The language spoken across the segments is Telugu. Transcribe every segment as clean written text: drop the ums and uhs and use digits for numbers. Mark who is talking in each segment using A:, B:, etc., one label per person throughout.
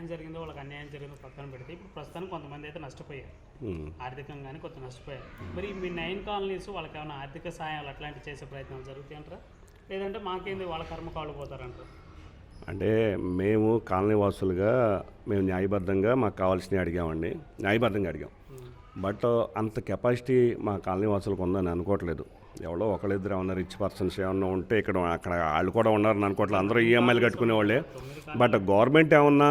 A: న్యాయం జరిగిందో వాళ్ళకి అన్యాయం జరిగిందో పక్కన పెడితే ఇప్పుడు ప్రస్తుతానికి కొంతమంది అయితే నష్టపోయారు, ఆర్థికంగానే కొంత నష్టపోయారు. మరి మీ 9 కాలనీస్ వాళ్ళకి ఏమైనా ఆర్థిక సహాయాలు అట్లాంటివి చేసే ప్రయత్నాలు జరుగుతాయి అంటారా, లేదంటే మాకేంది వాళ్ళ కర్మ కాళ్ళు పోతారంటారు?
B: అంటే మేము కాలనీ వాసులుగా మేము న్యాయబద్ధంగా మాకు కావాల్సినవి అడిగామండి, న్యాయబద్ధంగా అడిగాం. బట్ అంత కెపాసిటీ మా కాలనీ వాసులకు ఉందని అనుకోవట్లేదు. ఎవరో ఒకళ్ళిద్దరు ఏమన్నా రిచ్ పర్సన్స్ ఏమన్నా ఉంటే ఇక్కడ అక్కడ వాళ్ళు కూడా ఉన్నారని అనుకోవట్లేదు, అందరూ ఈఎంఐలు కట్టుకునే వాళ్ళే. బట్ గవర్నమెంట్ ఏమన్నా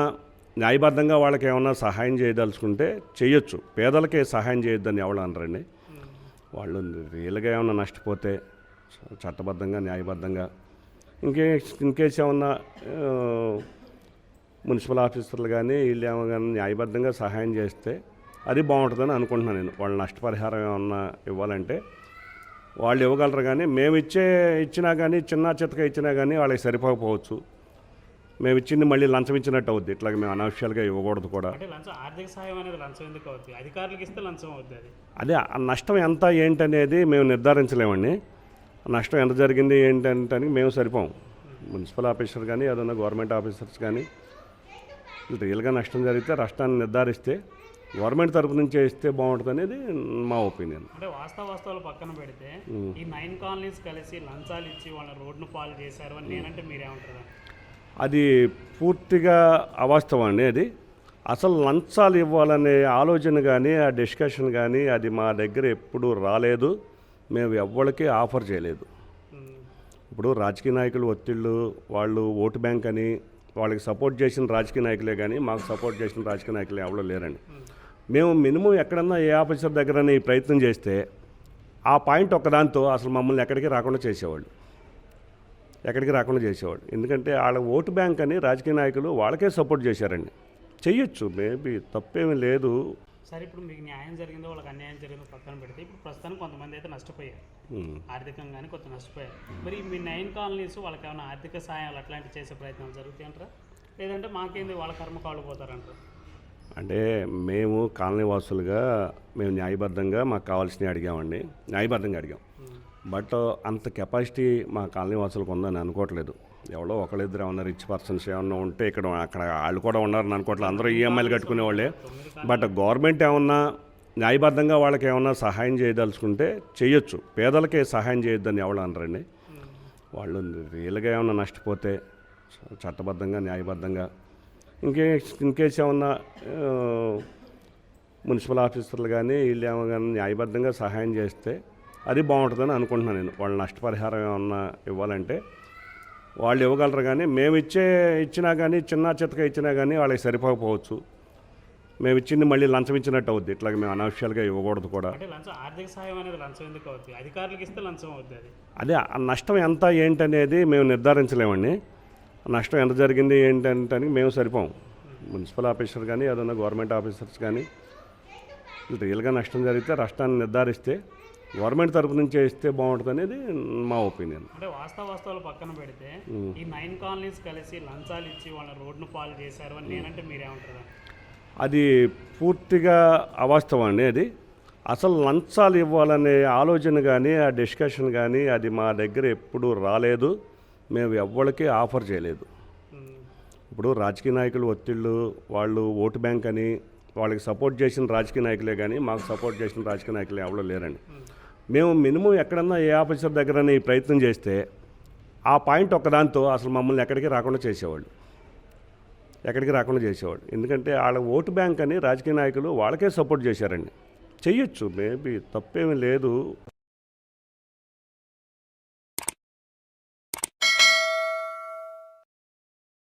B: న్యాయబద్ధంగా వాళ్ళకి ఏమన్నా సహాయం చేయదలుచుకుంటే చేయొచ్చు, పేదలకే సహాయం చేయొద్దని ఎవరు అనరండి. వాళ్ళు రియల్గా ఏమన్నా నష్టపోతే చట్టబద్ధంగా న్యాయబద్ధంగా ఇన్కేస్ ఏమన్నా మున్సిపల్ ఆఫీసర్లు కానీ వీళ్ళు ఏమో కానీ న్యాయబద్ధంగా సహాయం చేస్తే అది బాగుంటుందని అనుకుంటున్నాను నేను. వాళ్ళు నష్టపరిహారం ఏమన్నా ఇవ్వాలంటే వాళ్ళు ఇవ్వగలరు, కానీ మేము ఇచ్చినా కానీ చిన్న చితక ఇచ్చినా కానీ వాళ్ళకి సరిపోకపోవచ్చు. మేము ఇచ్చింది మళ్ళీ లంచం ఇచ్చినట్టు అవుద్ది, ఇట్లాగ మేము అనఫిషియల్గా ఇవ్వకూడదు కూడా.
A: ఆర్థిక సహాయం అనేది లంచం ఎందుకు అవుతుంది? అధికారులకు ఇస్తే లంచం అవుతుంది.
B: అదే ఆ నష్టం ఎంత ఏంటనేది మేము నిర్ధారించలేమండి. నష్టం ఎంత జరిగింది ఏంటంటే మేము సరిపోం. మున్సిపల్ ఆఫీసర్ కానీ ఏదైనా గవర్నమెంట్ ఆఫీసర్స్ కానీ రియల్గా నష్టం జరిగితే నష్టాన్ని నిర్ధారిస్తే గవర్నమెంట్ తరపు నుంచి ఇస్తే బాగుంటుంది అనేది మా ఒపీనియన్.
A: అంటే వాస్తవాలు పక్కన పెడితే ఈ 9 కాలనీస్ కలిసి లంచాలు ఇచ్చి వాళ్ళ రోడ్ను పాలు చేశారు అని నేనంటే మీరేమంటారు?
B: అది పూర్తిగా అవాస్తవం అండి. అది అసలు లంచాలు ఇవ్వాలనే ఆలోచన కానీ ఆ డిస్కషన్ కానీ అది మా దగ్గర ఎప్పుడూ రాలేదు, మేము ఎవ్వరికి ఆఫర్ చేయలేదు. ఇప్పుడు రాజకీయ నాయకులు ఒత్తిళ్ళు, వాళ్ళు ఓటు బ్యాంక్ అని వాళ్ళకి సపోర్ట్ చేసిన రాజకీయ నాయకులే కానీ మాకు సపోర్ట్ చేసిన రాజకీయ నాయకులు ఎవరో లేరండి. మేము మినిమం ఎక్కడన్నా ఏ ఆఫీసర్ దగ్గర ఈ ప్రయత్నం చేస్తే ఆ పాయింట్ ఒక్కదాంతో అసలు మమ్మల్ని ఎక్కడికి రాకుండా చేసేవాళ్ళు. ఎందుకంటే వాళ్ళ ఓటు బ్యాంక్ అని రాజకీయ నాయకులు వాళ్ళకే సపోర్ట్ చేశారండి. చెయ్యొచ్చు, మేబీ తప్పేమీ లేదు.
A: సరే, ఇప్పుడు మీకు న్యాయం జరిగిందో వాళ్ళకి అన్యాయం జరిగిందో పక్కన పెడితే ఇప్పుడు ప్రస్తుతానికి కొంతమంది అయితే నష్టపోయారు, ఆర్థికంగానే కొంత నష్టపోయారు. మరి మీ 9 కాలనీస్ వాళ్ళకి ఏమైనా ఆర్థిక సహాయాలు అట్లాంటివి చేసే ప్రయత్నాలు జరుగుతాయి అంటారా, లేదంటే మాకేంది వాళ్ళ కర్మ కాళ్ళు పోతారంటారు?
B: అంటే మేము కాలనీ వాసులుగా మేము న్యాయబద్ధంగా మాకు కావాల్సినవి అడిగామండి, న్యాయబద్ధంగా అడిగాం. బట్ అంత కెపాసిటీ మా కాలనీ వాసులకు ఉందని అనుకోవట్లేదు. ఎవరో ఒకళ్ళిద్దరు ఏమన్నా రిచ్ పర్సన్స్ ఏమన్నా ఉంటే ఇక్కడ అక్కడ వాళ్ళు కూడా ఉన్నారని అనుకోవట్లేదు, అందరూ ఈఎంఐలు కట్టుకునే వాళ్ళే. బట్ గవర్నమెంట్ ఏమన్నా న్యాయబద్ధంగా వాళ్ళకి ఏమన్నా సహాయం చేయదలుచుకుంటే చేయొచ్చు, పేదలకే సహాయం చేయొద్దని ఎవరు అనరండి. వాళ్ళు రియల్గా ఏమన్నా నష్టపోతే చట్టబద్ధంగా న్యాయబద్ధంగా ఇన్కేస్ ఏమన్నా మున్సిపల్ ఆఫీసర్లు కానీ వీళ్ళు ఏమో కానీ న్యాయబద్ధంగా సహాయం చేస్తే అది బాగుంటుందని అనుకుంటున్నాను నేను. వాళ్ళు నష్టపరిహారం ఏమన్నా ఇవ్వాలంటే వాళ్ళు ఇవ్వగలరు, కానీ మేము ఇచ్చినా కానీ చిన్న చితక ఇచ్చినా కానీ వాళ్ళకి సరిపోకపోవచ్చు. మేము ఇచ్చింది మళ్ళీ లంచం ఇచ్చినట్టు అవుద్ది, ఇట్లాగ మేము అనఫిషియల్గా ఇవ్వకూడదు కూడా.
A: ఆర్థిక సహాయం అనేది లంచం ఎందుకు అవుతుంది? అధికారులకు ఇస్తే లంచం అవుతుంది.
B: అదే ఆ నష్టం ఎంత ఏంటనేది మేము నిర్ధారించలేమండి. నష్టం ఎంత జరిగింది ఏంటంటే మేము సరిపోం. మున్సిపల్ ఆఫీసర్ కానీ ఏదైనా గవర్నమెంట్ ఆఫీసర్స్ కానీ రియల్గా నష్టం జరిగితే నష్టాన్ని నిర్ధారిస్తే గవర్నమెంట్ తరపు నుంచి ఇస్తే బాగుంటుంది అనేది మా ఒపీనియన్.
A: అంటే వాస్తవాలు పక్కన పెడితే ఈ 9 కాలనీస్ కలిసి లంచాలు ఇచ్చి వాళ్ళ రోడ్ను పాలు చేశారు అని నేనంటే మీరేమంటారు?
B: అది పూర్తిగా అవాస్తవం అండి. అది అసలు లంచాలు ఇవ్వాలనే ఆలోచన కానీ ఆ డిస్కషన్ కానీ అది మా దగ్గర ఎప్పుడూ రాలేదు, మేము ఎవ్వరికి ఆఫర్ చేయలేదు. ఇప్పుడు రాజకీయ నాయకులు ఒత్తిళ్ళు, వాళ్ళు ఓటు బ్యాంక్ అని వాళ్ళకి సపోర్ట్ చేసిన రాజకీయ నాయకులే కానీ మాకు సపోర్ట్ చేసిన రాజకీయ నాయకులు ఎవరో లేరండి. మేము మినిమం ఎక్కడన్నా ఏ ఆఫీసర్ దగ్గర ఈ ప్రయత్నం చేస్తే ఆ పాయింట్ ఒక్కదాంతో అసలు మమ్మల్ని ఎక్కడికి రాకుండా చేసేవాళ్ళు. ఎందుకంటే వాళ్ళ ఓటు బ్యాంక్ అని రాజకీయ నాయకులు వాళ్ళకే సపోర్ట్ చేశారండి. చెయ్యొచ్చు, మేబీ తప్పేమీ లేదు.